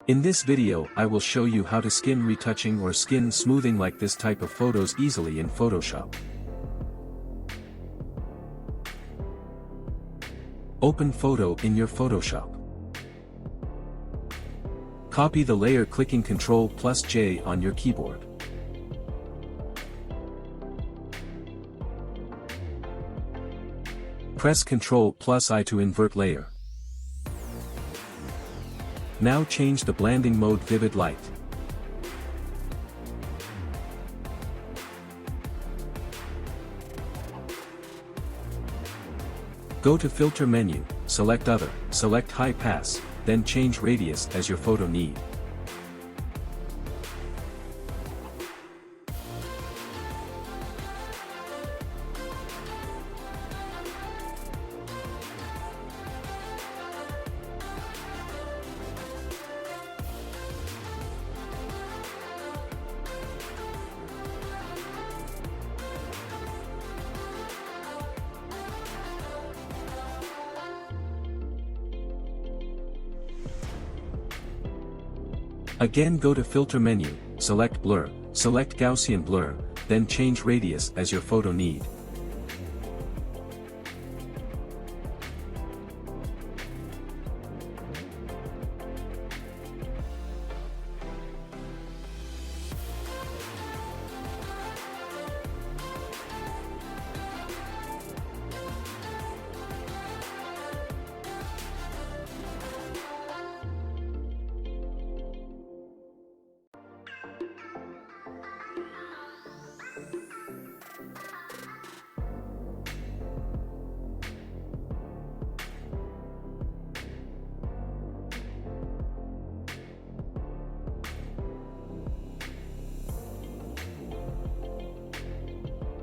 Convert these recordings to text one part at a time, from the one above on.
In this video I will show you how to skin retouching or skin smoothing like this type of photos easily in Photoshop. Open photo in your Photoshop. Copy the layer clicking Ctrl+J on your keyboard. Press Ctrl+I to invert layer. Now change the blending mode vivid light. Go to filter menu, select other, select high pass, then change radius as your photo need. Again go to filter menu, select blur, select Gaussian blur, then change radius as your photo need.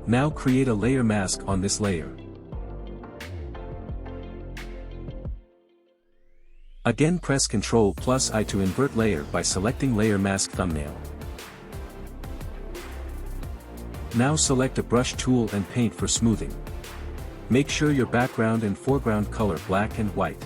Now create a layer mask on this layer. Again press Ctrl+I to invert layer by selecting layer mask thumbnail. Now select a brush tool and paint for smoothing. Make sure your background and foreground color black and white.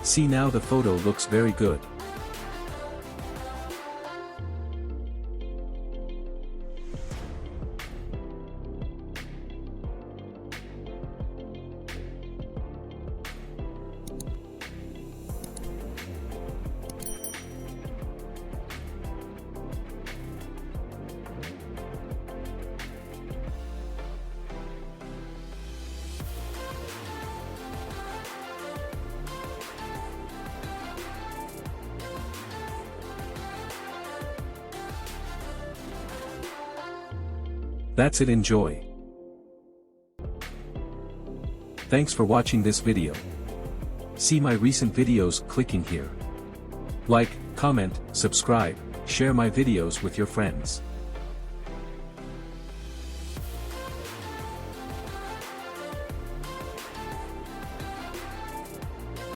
See, now the photo looks very good. That's it, enjoy. Thanks for watching this video. See my recent videos clicking here. Like, comment, subscribe, share my videos with your friends.